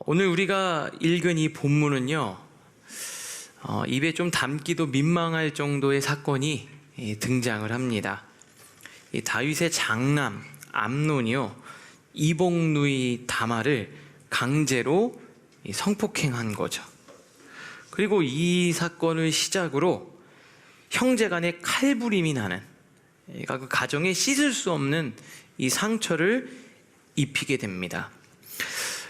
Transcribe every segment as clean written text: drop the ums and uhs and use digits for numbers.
오늘 우리가 읽은 이 본문은요, 입에 좀 담기도 민망할 정도의 사건이 등장을 합니다. 이 다윗의 장남 암논이요, 이복누이 다말을 강제로 성폭행한 거죠. 그리고 이 사건을 시작으로 형제간의 칼부림이 나는, 그 가정에 씻을 수 없는 이 상처를 입히게 됩니다.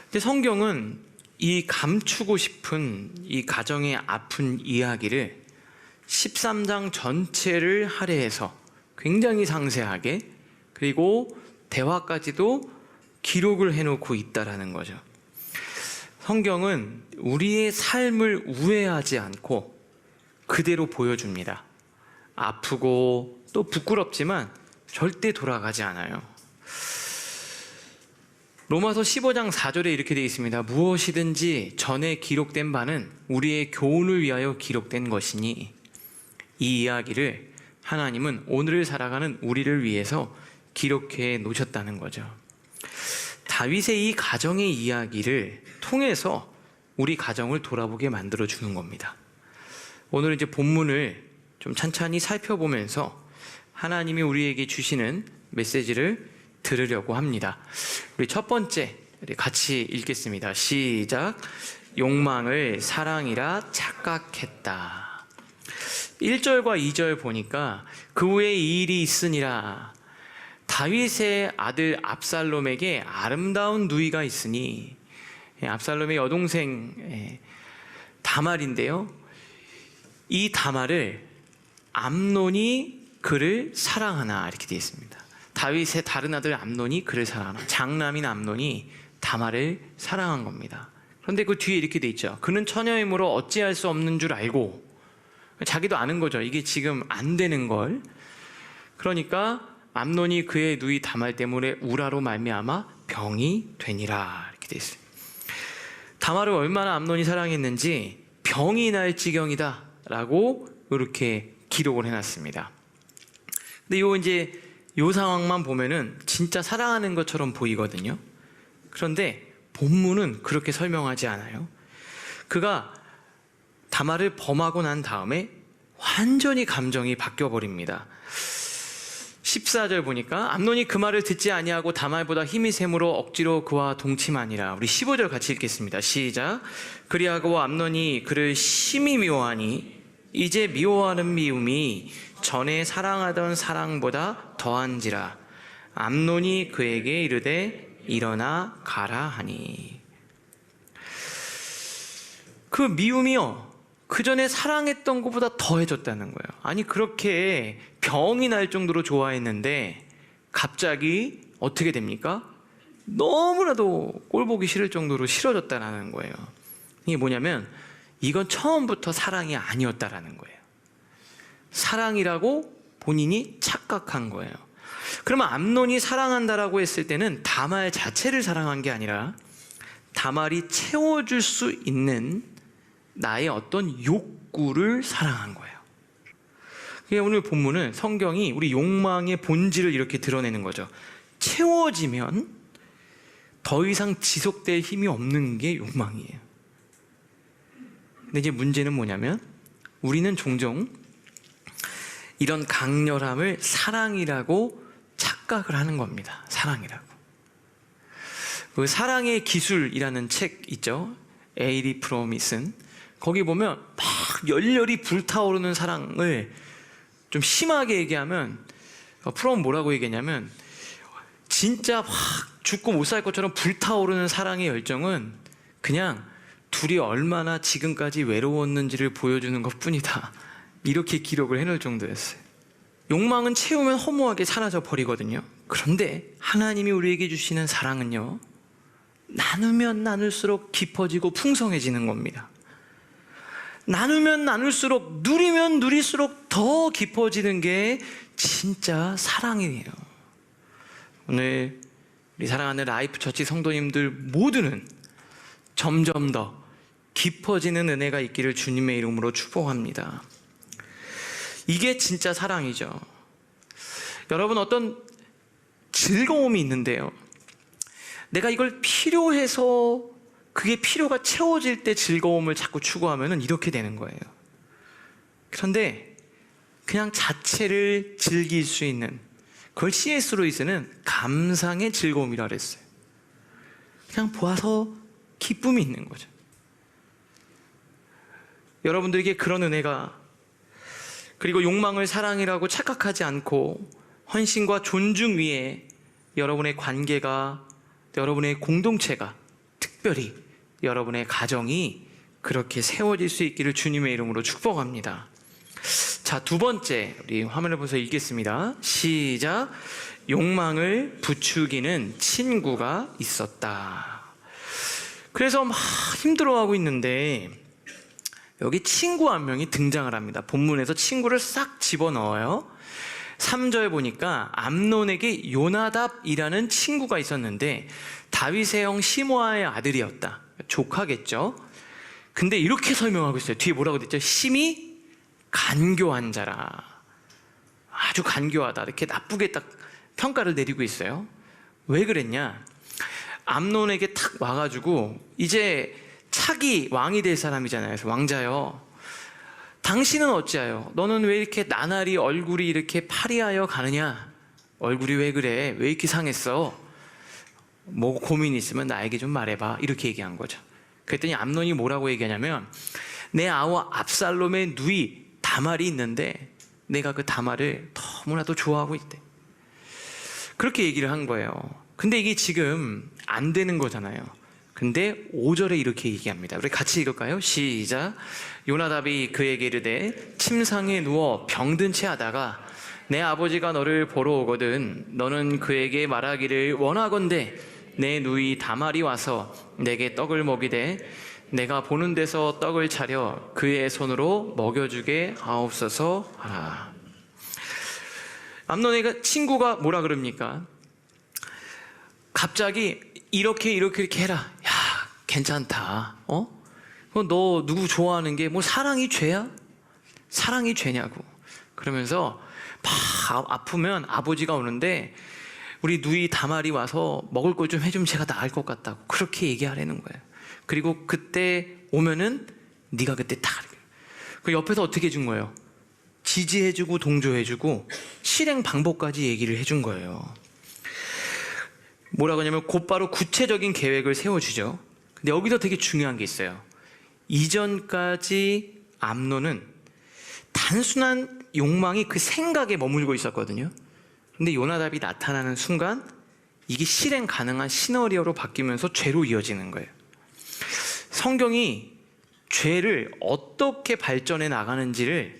근데 성경은 이 감추고 싶은 이 가정의 아픈 이야기를 13장 전체를 할애해서 굉장히 상세하게, 그리고 대화까지도 기록을 해놓고 있다라는 거죠. 성경은 우리의 삶을 우회하지 않고 그대로 보여줍니다. 아프고 또 부끄럽지만 절대 돌아가지 않아요. 로마서 15장 4절에 이렇게 되어 있습니다. 무엇이든지 전에 기록된 바는 우리의 교훈을 위하여 기록된 것이니, 이 이야기를 하나님은 오늘을 살아가는 우리를 위해서 기록해 놓으셨다는 거죠. 다윗의 이 가정의 이야기를 통해서 우리 가정을 돌아보게 만들어 주는 겁니다. 오늘 이제 본문을 좀 찬찬히 살펴보면서 하나님이 우리에게 주시는 메시지를 들으려고 합니다. 우리 첫 번째 같이 읽겠습니다. 시작. 욕망을 사랑이라 착각했다. 1절과 2절 보니까 그 후에 이 일이 있으니라. 다윗의 아들 압살롬에게 아름다운 누이가 있으니, 압살롬의 여동생 다말인데요, 이 다말을 암논이 그를 사랑하나, 이렇게 되어 있습니다. 다윗의 다른 아들 암논이 그를 사랑하나, 장남인 암논이 다말을 사랑한 겁니다. 그런데 그 뒤에 이렇게 돼 있죠. 그는 처녀이므로 어찌할 수 없는 줄 알고, 자기도 아는 거죠. 이게 지금 안 되는 걸. 그러니까 암논이 그의 누이 다말 때문에 우라로 말미암아 병이 되니라, 이렇게 돼 있어요. 다말을 얼마나 암논이 사랑했는지 병이 날 지경이다 라고 이렇게 기록을 해놨습니다. 근데 요 상황만 보면은 진짜 사랑하는 것처럼 보이거든요. 그런데 본문은 그렇게 설명하지 않아요. 그가 다말을 범하고 난 다음에 완전히 감정이 바뀌어버립니다. 14절 보니까 암논이 그 말을 듣지 아니하고 다말보다 힘이 셈으로 억지로 그와 동침하니라. 우리 15절 같이 읽겠습니다. 시작. 그리하고 암논이 그를 심히 미워하니 이제 미워하는 미움이 전에 사랑하던 사랑보다 더한지라. 암논이 그에게 이르되 일어나 가라 하니. 그 미움이요, 그 전에 사랑했던 것보다 더해졌다는 거예요. 아니, 그렇게 병이 날 정도로 좋아했는데 갑자기 어떻게 됩니까? 너무나도 꼴보기 싫을 정도로 싫어졌다는 거예요. 이게 뭐냐면, 이건 처음부터 사랑이 아니었다라는 거예요. 사랑이라고 본인이 착각한 거예요. 그러면 암논이 사랑한다라고 했을 때는 다말 자체를 사랑한 게 아니라 다말이 채워줄 수 있는 나의 어떤 욕구를 사랑한 거예요. 오늘 본문은 성경이 우리 욕망의 본질을 이렇게 드러내는 거죠. 채워지면 더 이상 지속될 힘이 없는 게 욕망이에요. 근데 이제 문제는 뭐냐면, 우리는 종종 이런 강렬함을 사랑이라고 착각을 하는 겁니다. 사랑이라고. 그 사랑의 기술이라는 책 있죠. 에이리 프롬이 쓴. 거기 보면 막 열렬히 불타오르는 사랑을 좀 심하게 얘기하면, 프롬은 뭐라고 얘기했냐면, 진짜 막 죽고 못 살 것처럼 불타오르는 사랑의 열정은 그냥 둘이 얼마나 지금까지 외로웠는지를 보여주는 것 뿐이다, 이렇게 기록을 해놓을 정도였어요. 욕망은 채우면 허무하게 사라져 버리거든요. 그런데 하나님이 우리에게 주시는 사랑은요, 나누면 나눌수록 깊어지고 풍성해지는 겁니다. 나누면 나눌수록, 누리면 누릴수록 더 깊어지는 게 진짜 사랑이에요. 오늘 우리 사랑하는 라이프 처치 성도님들 모두는 점점 더 깊어지는 은혜가 있기를 주님의 이름으로 축복합니다. 이게 진짜 사랑이죠. 여러분, 어떤 즐거움이 있는데요, 내가 이걸 필요해서 그게 필요가 채워질 때 즐거움을 자꾸 추구하면 이렇게 되는 거예요. 그런데 그냥 자체를 즐길 수 있는, 그걸 C.S. 루이스는 감상의 즐거움이라 그랬어요. 그냥 보아서 기쁨이 있는 거죠. 여러분들에게 그런 은혜가, 그리고 욕망을 사랑이라고 착각하지 않고 헌신과 존중 위에 여러분의 관계가, 여러분의 공동체가, 특별히 여러분의 가정이 그렇게 세워질 수 있기를 주님의 이름으로 축복합니다. 자, 두 번째, 우리 화면을 보면서 읽겠습니다. 시작. 욕망을 부추기는 친구가 있었다. 그래서 막 힘들어하고 있는데 여기 친구 한 명이 등장을 합니다. 본문에서 친구를 싹 집어넣어요. 3절 보니까 암논에게 요나답이라는 친구가 있었는데 다윗의 형 시므아의 아들이었다. 조카겠죠. 근데 이렇게 설명하고 있어요. 뒤에 뭐라고 됐죠? 심히 간교한 자라. 아주 간교하다. 이렇게 나쁘게 딱 평가를 내리고 있어요. 왜 그랬냐? 암논에게 탁 와가지고 이제 차기 왕이 될 사람이잖아요. 그래서 왕자요, 당신은 어찌하여? 너는 왜 이렇게 나날이 얼굴이 이렇게 파리하여 가느냐? 얼굴이 왜 그래? 왜 이렇게 상했어? 뭐 고민 있으면 나에게 좀 말해봐. 이렇게 얘기한 거죠. 그랬더니 암논이 뭐라고 얘기하냐면, 내 아우 압살롬의 누이 다말이 있는데 내가 그 다말을 너무나도 좋아하고 있대. 그렇게 얘기를 한 거예요. 근데 이게 지금 안 되는 거잖아요. 근데 5절에 이렇게 얘기합니다. 우리 같이 읽을까요? 시작. 요나답이 그에게 이르되 침상에 누워 병든 채 하다가 내 아버지가 너를 보러 오거든 너는 그에게 말하기를 원하건대 내 누이 다말이 와서 내게 떡을 먹이되 내가 보는 데서 떡을 차려 그의 손으로 먹여주게 하옵소서 하라. 암논의 친구가 뭐라 그럽니까? 갑자기 이렇게 해라. 야, 괜찮다. 너 누구 좋아하는 게 뭐 사랑이 죄야? 사랑이 죄냐고. 그러면서 막 아프면 아버지가 오는데 우리 누이 다말이 와서 먹을 걸 좀 해주면 제가 나을 것 같다고 그렇게 얘기하라는 거예요. 그리고 그때 오면은 네가 그때 다. 그 옆에서 어떻게 해준 거예요? 지지해주고 동조해주고 실행 방법까지 얘기를 해준 거예요. 뭐라고 하냐면 곧바로 구체적인 계획을 세워주죠. 근데 여기서 되게 중요한 게 있어요. 이전까지 암논은 단순한 욕망이 그 생각에 머물고 있었거든요. 근데 요나답이 나타나는 순간 이게 실행 가능한 시나리오로 바뀌면서 죄로 이어지는 거예요. 성경이 죄를 어떻게 발전해 나가는지를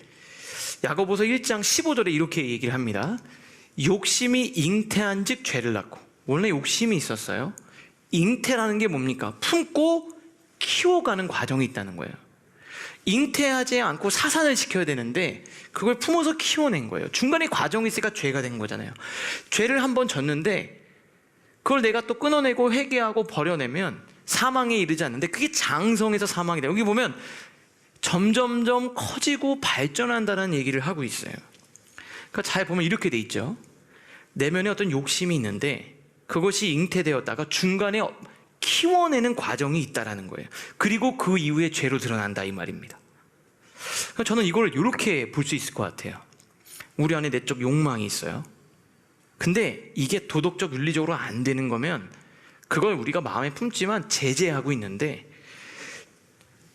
야고보서 1장 15절에 이렇게 얘기를 합니다. 욕심이 잉태한 즉 죄를 낳고. 원래 욕심이 있었어요. 잉태라는 게 뭡니까? 품고 키워가는 과정이 있다는 거예요. 잉태하지 않고 사산을 시켜야 되는데 그걸 품어서 키워낸 거예요. 중간에 과정이 있으니까 죄가 된 거잖아요. 죄를 한번 졌는데 그걸 내가 또 끊어내고 회개하고 버려내면 사망에 이르지 않는데 그게 장성에서 사망이 돼요. 여기 보면 점점점 커지고 발전한다는 얘기를 하고 있어요. 그러니까 잘 보면 이렇게 돼 있죠. 내면에 어떤 욕심이 있는데 그것이 잉태되었다가 중간에 키워내는 과정이 있다라는 거예요. 그리고 그 이후에 죄로 드러난다 이 말입니다. 그러니까 저는 이걸 이렇게 볼 수 있을 것 같아요. 우리 안에 내적 욕망이 있어요. 근데 이게 도덕적 윤리적으로 안 되는 거면 그걸 우리가 마음에 품지만 제재하고 있는데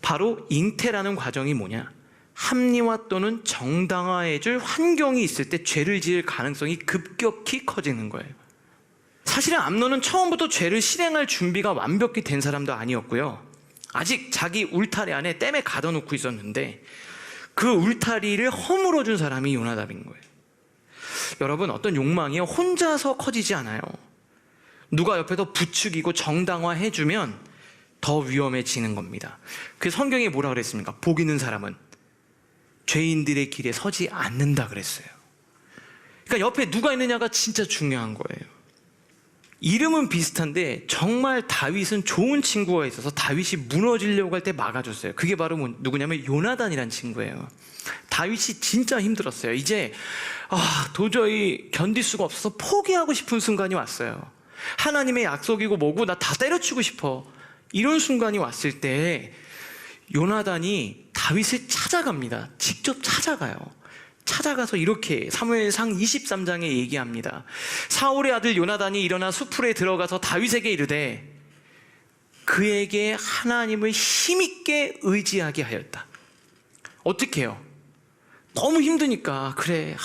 바로 잉태라는 과정이 뭐냐? 합리화 또는 정당화해줄 환경이 있을 때 죄를 지을 가능성이 급격히 커지는 거예요. 사실은 암논은 처음부터 죄를 실행할 준비가 완벽히 된 사람도 아니었고요. 아직 자기 울타리 안에 땜에 가둬놓고 있었는데 그 울타리를 허물어 준 사람이 요나답인 거예요. 여러분, 어떤 욕망이 혼자서 커지지 않아요. 누가 옆에서 부추기고 정당화해주면 더 위험해지는 겁니다. 그 성경에 뭐라 그랬습니까? 복 있는 사람은 죄인들의 길에 서지 않는다 그랬어요. 그러니까 옆에 누가 있느냐가 진짜 중요한 거예요. 이름은 비슷한데 정말 다윗은 좋은 친구가 있어서 다윗이 무너지려고 할 때 막아줬어요. 그게 바로 누구냐면 요나단이란 친구예요. 다윗이 진짜 힘들었어요. 이제 도저히 견딜 수가 없어서 포기하고 싶은 순간이 왔어요. 하나님의 약속이고 뭐고 나 다 때려치고 싶어. 이런 순간이 왔을 때 요나단이 다윗을 찾아갑니다. 직접 찾아가요. 찾아가서 이렇게 사무엘상 23장에 얘기합니다. 사울의 아들 요나단이 일어나 수풀에 들어가서 다윗에게 이르되 그에게 하나님을 힘있게 의지하게 하였다. 어떻게 해요? 너무 힘드니까 그래,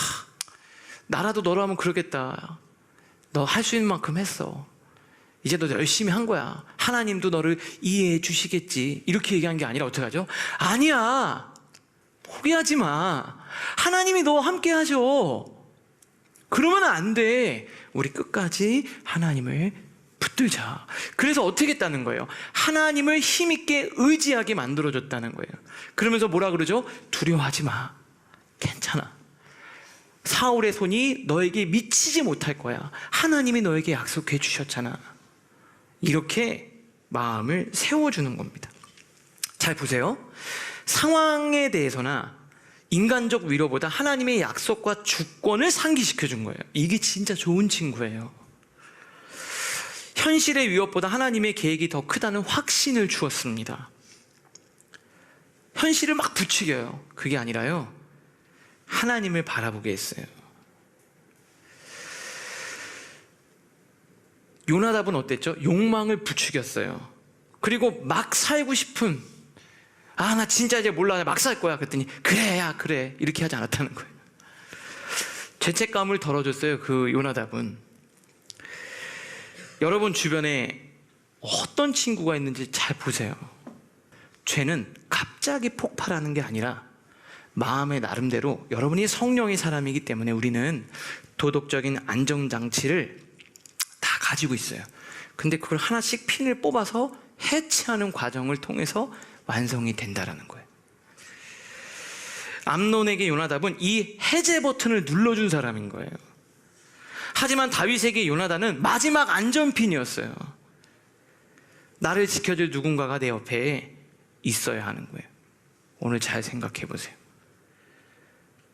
나라도 너라면 그러겠다. 너 할 수 있는 만큼 했어. 이제 너 열심히 한 거야. 하나님도 너를 이해해 주시겠지. 이렇게 얘기한 게 아니라 어떻게 하죠? 아니야, 포기하지 마. 하나님이 너와 함께 하셔. 그러면 안 돼. 우리 끝까지 하나님을 붙들자. 그래서 어떻게 했다는 거예요? 하나님을 힘있게 의지하게 만들어줬다는 거예요. 그러면서 뭐라 그러죠? 두려워하지 마. 괜찮아. 사울의 손이 너에게 미치지 못할 거야. 하나님이 너에게 약속해 주셨잖아. 이렇게 마음을 세워주는 겁니다. 잘 보세요. 상황에 대해서나 인간적 위로보다 하나님의 약속과 주권을 상기시켜 준 거예요. 이게 진짜 좋은 친구예요. 현실의 위협보다 하나님의 계획이 더 크다는 확신을 주었습니다. 현실을 막 부추겨요. 그게 아니라요, 하나님을 바라보게 했어요. 요나답은 어땠죠? 욕망을 부추겼어요. 그리고 막 살고 싶은, 나 진짜 이제 몰라, 막 살 거야. 그랬더니 그래, 야 그래, 이렇게 하지 않았다는 거예요. 죄책감을 덜어줬어요. 그 요나답은. 여러분 주변에 어떤 친구가 있는지 잘 보세요. 죄는 갑자기 폭발하는 게 아니라 마음의 나름대로, 여러분이 성령의 사람이기 때문에 우리는 도덕적인 안정장치를 다 가지고 있어요. 근데 그걸 하나씩 핀을 뽑아서 해체하는 과정을 통해서 완성이 된다라는 거예요. 암논에게 요나답은 이 해제 버튼을 눌러준 사람인 거예요. 하지만 다윗에게 요나단은 마지막 안전핀이었어요. 나를 지켜줄 누군가가 내 옆에 있어야 하는 거예요. 오늘 잘 생각해 보세요.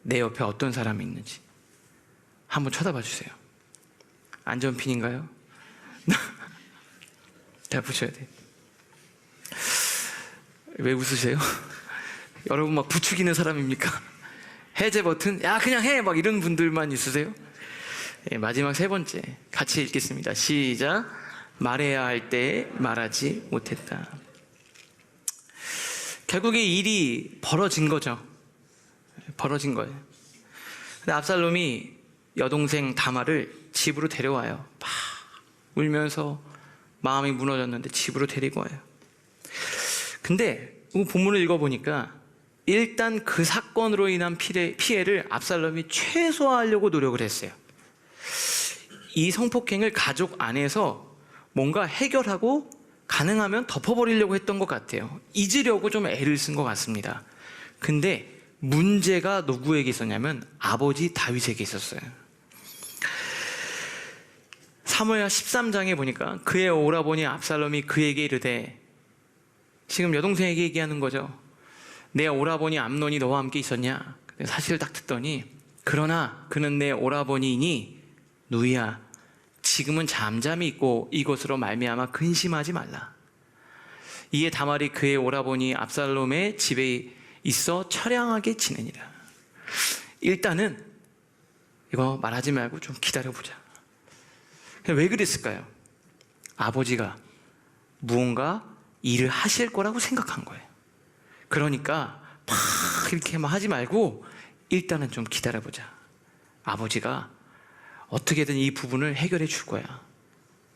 내 옆에 어떤 사람이 있는지 한번 쳐다봐 주세요. 안전핀인가요? 잘 보셔야 돼요. 왜 웃으세요? 여러분 막 부추기는 사람입니까? 해제 버튼? 야 그냥 해! 막 이런 분들만 있으세요? 마지막 세 번째 같이 읽겠습니다. 시작. 말해야 할 때 말하지 못했다. 결국에 일이 벌어진 거죠. 벌어진 거예요. 근데 압살롬이 여동생 다말을 집으로 데려와요. 막 울면서 마음이 무너졌는데 집으로 데리고 와요. 근데 본문을 읽어보니까 일단 그 사건으로 인한 피해를 압살롬이 최소화하려고 노력을 했어요. 이 성폭행을 가족 안에서 뭔가 해결하고 가능하면 덮어버리려고 했던 것 같아요. 잊으려고 좀 애를 쓴 것 같습니다. 근데 문제가 누구에게 있었냐면 아버지 다윗에게 있었어요. 사무엘하 13장에 보니까 그의 오라버니 압살롬이 그에게 이르되, 지금 여동생에게 얘기하는 거죠. 내 오라버니 암논이 너와 함께 있었냐? 사실을 딱 듣더니, 그러나 그는 내 오라버니이니 누이야, 지금은 잠잠히 있고 이것으로 말미암아 근심하지 말라. 이에 다말이 그의 오라버니 압살롬의 집에 있어 처량하게 지내니라. 일단은 이거 말하지 말고 좀 기다려보자. 왜 그랬을까요? 아버지가 무언가 일을 하실 거라고 생각한 거예요. 그러니까 막 이렇게 막 하지 말고 일단은 좀 기다려보자. 아버지가 어떻게든 이 부분을 해결해 줄 거야.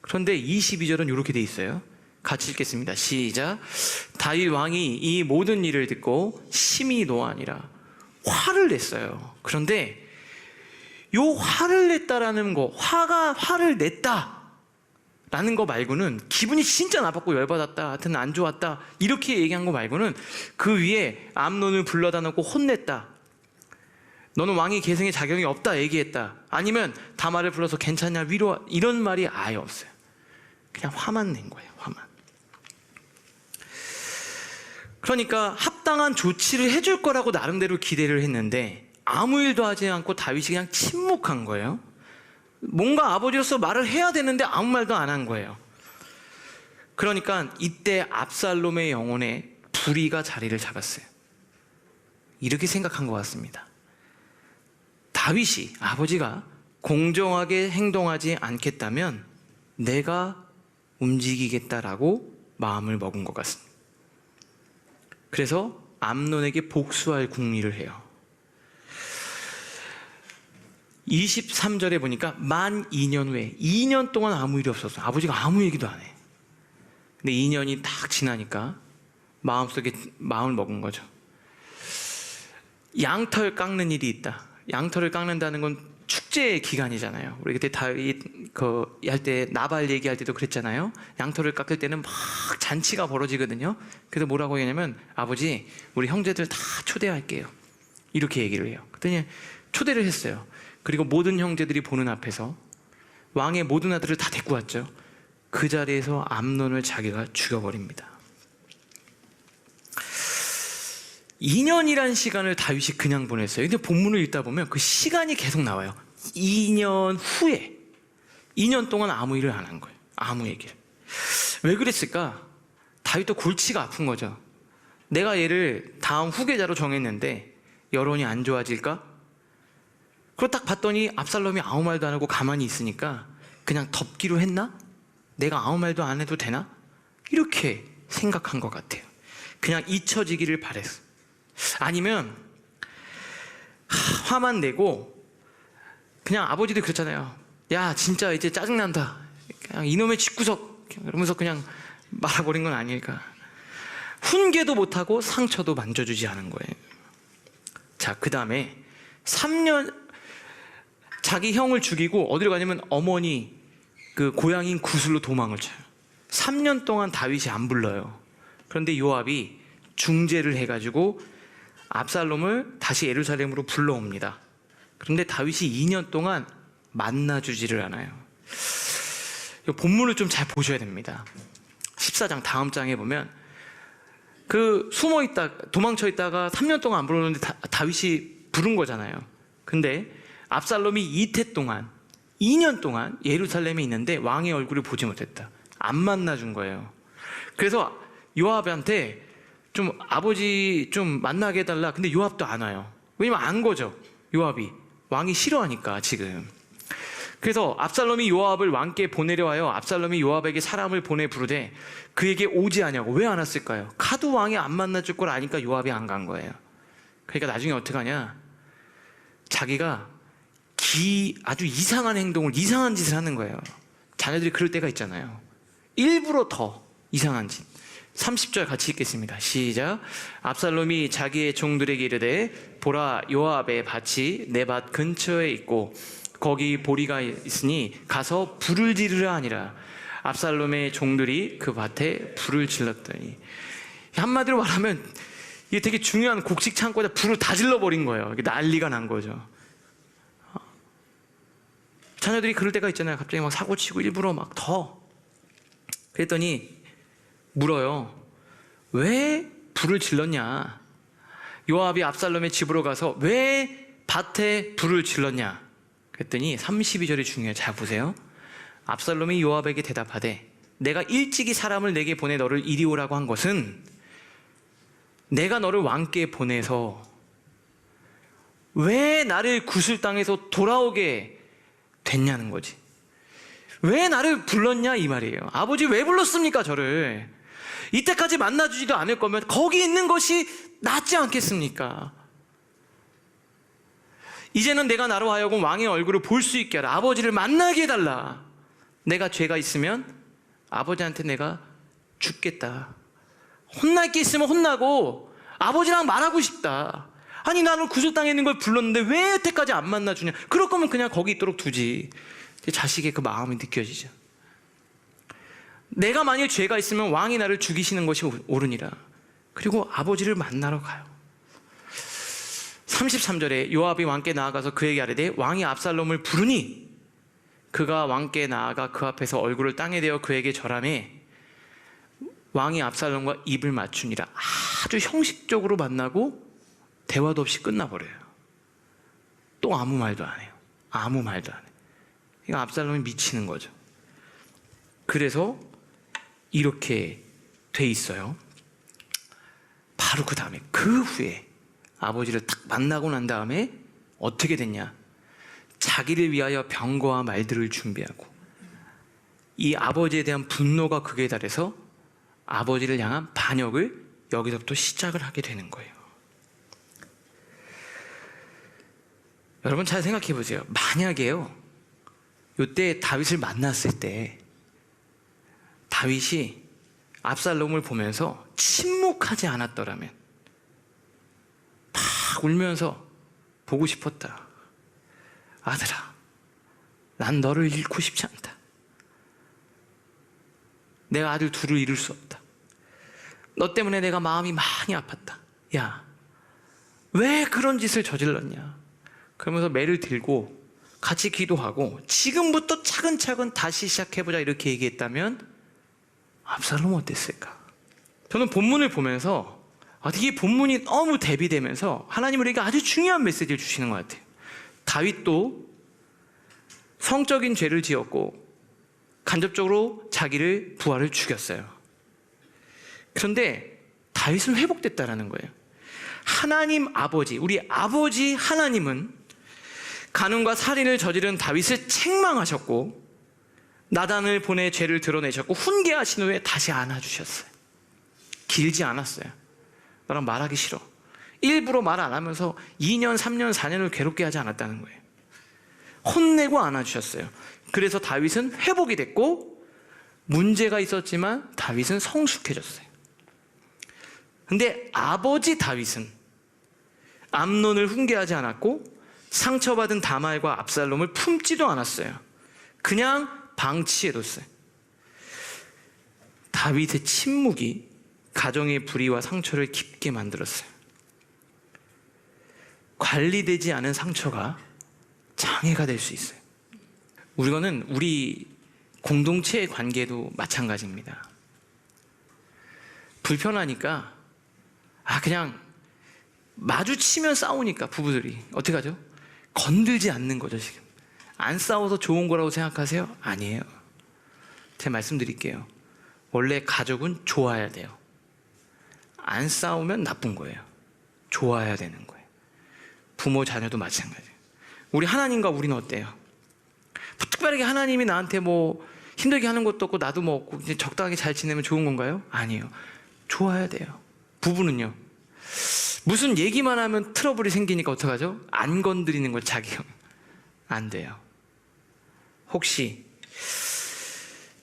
그런데 22절은 이렇게 돼 있어요. 같이 읽겠습니다. 시작. 다윗 왕이 이 모든 일을 듣고 심히 노하니라. 화를 냈어요. 그런데 요 화를 냈다라는 거, 화를 냈다라는 거 말고는, 기분이 진짜 나빴고 열받았다, 하여튼 안 좋았다, 이렇게 얘기한 거 말고는 그 위에 암논을 불러다 놓고 혼냈다, 너는 왕의 계승에 자격이 없다 얘기했다, 아니면 다말을 불러서 괜찮냐 위로, 이런 말이 아예 없어요. 그냥 화만 낸 거예요. 화만. 그러니까 합당한 조치를 해줄 거라고 나름대로 기대를 했는데 아무 일도 하지 않고 다윗이 그냥 침묵한 거예요. 뭔가 아버지로서 말을 해야 되는데 아무 말도 안 한 거예요. 그러니까 이때 압살롬의 영혼에 불의가 자리를 잡았어요. 이렇게 생각한 것 같습니다. 다윗이, 아버지가 공정하게 행동하지 않겠다면 내가 움직이겠다라고 마음을 먹은 것 같습니다. 그래서 암논에게 복수할 궁리를 해요. 23절에 보니까 만 2년 후에 2년 동안 아무 일이 없었어요. 아버지가 아무 얘기도 안 해. 근데 2년이 딱 지나니까 마음속에 마음을 먹은 거죠. 양털 깎는 일이 있다. 양털을 깎는다는 건 축제 기간이잖아요. 우리 그때 다윗 할 때 나발 얘기할 때도 그랬잖아요. 양털을 깎을 때는 막 잔치가 벌어지거든요. 그래서 뭐라고 했냐면 아버지 우리 형제들 다 초대할게요. 이렇게 얘기를 해요. 그랬더니 초대를 했어요. 그리고 모든 형제들이 보는 앞에서 왕의 모든 아들을 다 데리고 왔죠. 그 자리에서 암논을 자기가 죽여버립니다. 2년이란 시간을 다윗이 그냥 보냈어요. 근데 본문을 읽다 보면 그 시간이 계속 나와요. 2년 후에 2년 동안 아무 일을 안 한 거예요. 아무 얘기를. 왜 그랬을까? 다윗도 골치가 아픈 거죠. 내가 얘를 다음 후계자로 정했는데 여론이 안 좋아질까? 그걸 딱 봤더니 압살롬이 아무 말도 안 하고 가만히 있으니까 그냥 덮기로 했나? 내가 아무 말도 안 해도 되나? 이렇게 생각한 것 같아요. 그냥 잊혀지기를 바랬어. 아니면 화만 내고 그냥 아버지도 그렇잖아요. 야 진짜 이제 짜증난다. 그냥 이놈의 집구석 이러면서 그냥 말아버린 건 아닐까. 훈계도 못하고 상처도 만져주지 않은 거예요. 자, 그 다음에 3년 자기 형을 죽이고 어디로 가냐면 어머니 그 고향인 구슬로 도망을 쳐요. 3년 동안 다윗이 안 불러요. 그런데 요압이 중재를 해가지고 압살롬을 다시 예루살렘으로 불러옵니다. 그런데 다윗이 2년 동안 만나주지를 않아요. 본문을 좀 잘 보셔야 됩니다. 14장 다음 장에 보면 그 숨어있다 도망쳐 있다가 3년 동안 안 불렀는데 다윗이 부른 거잖아요. 근데 압살롬이 이태 동안 2년 동안 예루살렘에 있는데 왕의 얼굴을 보지 못했다. 안 만나준 거예요. 그래서 요압한테 좀 아버지 좀 만나게 해달라. 근데 요압도 안 와요. 왜냐면 안 거죠. 요압이 왕이 싫어하니까 지금. 그래서 압살롬이 요압을 왕께 보내려 하여 압살롬이 요압에게 사람을 보내 부르되 그에게 오지 않냐고. 왜 안 왔을까요? 카도 왕이 안 만나줄 걸 아니까 요압이 안 간 거예요. 그러니까 나중에 어떻게 하냐, 자기가 아주 이상한 행동을, 이상한 짓을 하는 거예요. 자녀들이 그럴 때가 있잖아요. 일부러 더 이상한 짓. 30절 같이 읽겠습니다. 시작. 압살롬이 자기의 종들에게 이르되 보라, 요압의 밭이 내 밭 근처에 있고 거기 보리가 있으니 가서 불을 지르라 하니라. 압살롬의 종들이 그 밭에 불을 질렀더니, 한마디로 말하면 이게 되게 중요한 곡식 창고에다 불을 다 질러버린 거예요. 난리가 난 거죠. 자녀들이 그럴 때가 있잖아요. 갑자기 막 사고치고 일부러 막 더. 그랬더니 물어요. 왜 불을 질렀냐? 요압이 압살롬의 집으로 가서 왜 밭에 불을 질렀냐? 그랬더니 32절이 중요해요. 잘 보세요. 압살롬이 요압에게 대답하되 내가 일찍이 사람을 내게 보내 너를 이리 오라고 한 것은 내가 너를 왕께 보내서 왜 나를 구슬 땅에서 돌아오게 됐냐는 거지. 왜 나를 불렀냐 이 말이에요. 아버지 왜 불렀습니까 저를? 이때까지 만나주지도 않을 거면 거기 있는 것이 낫지 않겠습니까? 이제는 내가 나로 하여금 왕의 얼굴을 볼 수 있게 하라. 아버지를 만나게 해달라. 내가 죄가 있으면 아버지한테 내가 죽겠다. 혼날 게 있으면 혼나고 아버지랑 말하고 싶다. 아니 나는 구슬 땅에 있는 걸 불렀는데 왜 여태까지 안 만나주냐. 그럴 거면 그냥 거기 있도록 두지. 자식의 그 마음이 느껴지죠. 내가 만일 죄가 있으면 왕이 나를 죽이시는 것이 옳으니라. 그리고 아버지를 만나러 가요. 33절에 요압이 왕께 나아가서 그에게 아뢰되 왕이 압살롬을 부르니 그가 왕께 나아가 그 앞에서 얼굴을 땅에 대어 그에게 절하매 왕이 압살롬과 입을 맞추니라. 아주 형식적으로 만나고 대화도 없이 끝나버려요. 또 아무 말도 안 해요. 아무 말도 안 해요. 이거 압살롬이 미치는 거죠. 그래서 이렇게 돼 있어요. 바로 그 다음에, 그 후에 아버지를 딱 만나고 난 다음에 어떻게 됐냐? 자기를 위하여 병거와 말들을 준비하고, 이 아버지에 대한 분노가 극에 달해서 아버지를 향한 반역을 여기서부터 시작을 하게 되는 거예요. 여러분 잘 생각해 보세요. 만약에요, 이때 다윗을 만났을 때 다윗이 압살롬을 보면서 침묵하지 않았더라면, 막 울면서 보고 싶었다. 아들아, 난 너를 잃고 싶지 않다. 내가 아들 둘을 잃을 수 없다. 너 때문에 내가 마음이 많이 아팠다. 야, 왜 그런 짓을 저질렀냐? 그러면서 매를 들고 같이 기도하고 지금부터 차근차근 다시 시작해보자 이렇게 얘기했다면 압살롬은 어땠을까? 저는 본문을 보면서 이게 본문이 너무 대비되면서 하나님은 우리에게 아주 중요한 메시지를 주시는 것 같아요. 다윗도 성적인 죄를 지었고 간접적으로 자기를 부하를 죽였어요. 그런데 다윗은 회복됐다라는 거예요. 하나님 아버지, 우리 아버지 하나님은 간음과 살인을 저지른 다윗을 책망하셨고 나단을 보내 죄를 드러내셨고 훈계하신 후에 다시 안아주셨어요. 길지 않았어요. 너랑 말하기 싫어. 일부러 말 안 하면서 2년, 3년, 4년을 괴롭게 하지 않았다는 거예요. 혼내고 안아주셨어요. 그래서 다윗은 회복이 됐고 문제가 있었지만 다윗은 성숙해졌어요. 근데 아버지 다윗은 암논을 훈계하지 않았고 상처받은 다말과 압살롬을 품지도 않았어요. 그냥 방치해뒀어요. 다윗의 침묵이 가정의 불의와 상처를 깊게 만들었어요. 관리되지 않은 상처가 장애가 될 수 있어요. 이거는 우리 공동체의 관계도 마찬가지입니다. 불편하니까 그냥 마주치면 싸우니까 부부들이 어떻게 하죠? 건들지 않는 거죠. 지금 안 싸워서 좋은 거라고 생각하세요? 아니에요. 제가 말씀드릴게요. 원래 가족은 좋아야 돼요. 안 싸우면 나쁜 거예요. 좋아야 되는 거예요. 부모 자녀도 마찬가지예요. 우리 하나님과 우리는 어때요? 특별하게 하나님이 나한테 뭐 힘들게 하는 것도 없고 나도 뭐 없고 이제 적당하게 잘 지내면 좋은 건가요? 아니에요. 좋아야 돼요. 부부는요, 무슨 얘기만 하면 트러블이 생기니까 어떡하죠? 안 건드리는 걸 자기가 안 돼요. 혹시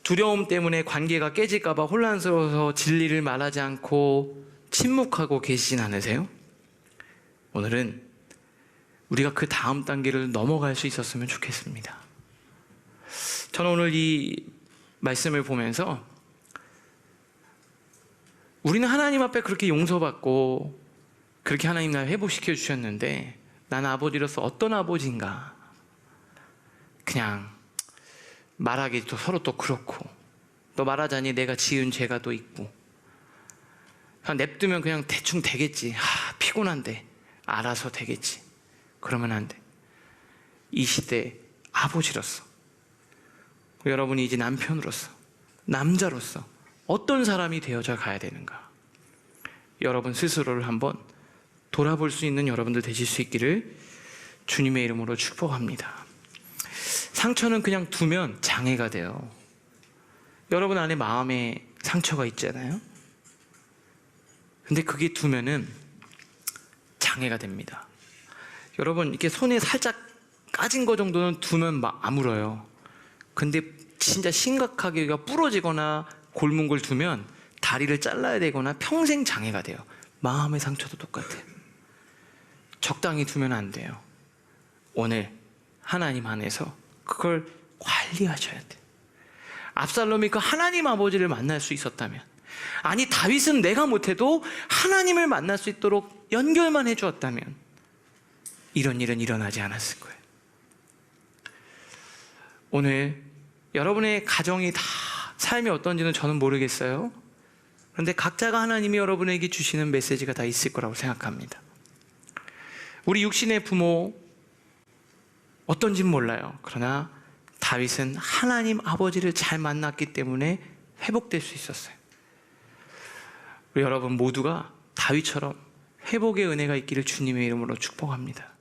두려움 때문에 관계가 깨질까봐 혼란스러워서 진리를 말하지 않고 침묵하고 계시진 않으세요? 오늘은 우리가 그 다음 단계를 넘어갈 수 있었으면 좋겠습니다. 저는 오늘 이 말씀을 보면서 우리는 하나님 앞에 그렇게 용서받고 그렇게 하나님 날 회복시켜 주셨는데 나는 아버지로서 어떤 아버지인가? 그냥 말하기도 서로 또 그렇고 너 말하자니 내가 지은 죄가 또 있고 그냥 냅두면 그냥 대충 되겠지. 피곤한데 알아서 되겠지. 그러면 안 돼. 이 시대 아버지로서, 여러분이 이제 남편으로서, 남자로서 어떤 사람이 되어져 가야 되는가? 여러분 스스로를 한번 돌아볼 수 있는 여러분들 되실 수 있기를 주님의 이름으로 축복합니다. 상처는 그냥 두면 장애가 돼요. 여러분 안에 마음에 상처가 있잖아요. 근데 그게 두면은 장애가 됩니다. 여러분 이렇게 손에 살짝 까진 거 정도는 두면 막 아물어요. 근데 진짜 심각하게 부러지거나 곪은 걸 두면 다리를 잘라야 되거나 평생 장애가 돼요. 마음의 상처도 똑같아요. 적당히 두면 안 돼요. 오늘 하나님 안에서 그걸 관리하셔야 돼요. 압살롬이 그 하나님 아버지를 만날 수 있었다면, 아니 다윗은 내가 못해도 하나님을 만날 수 있도록 연결만 해주었다면 이런 일은 일어나지 않았을 거예요. 오늘 여러분의 가정이 다 삶이 어떤지는 저는 모르겠어요. 그런데 각자가 하나님이 여러분에게 주시는 메시지가 다 있을 거라고 생각합니다. 우리 육신의 부모 어떤지는 몰라요. 그러나 다윗은 하나님 아버지를 잘 만났기 때문에 회복될 수 있었어요. 우리 여러분 모두가 다윗처럼 회복의 은혜가 있기를 주님의 이름으로 축복합니다.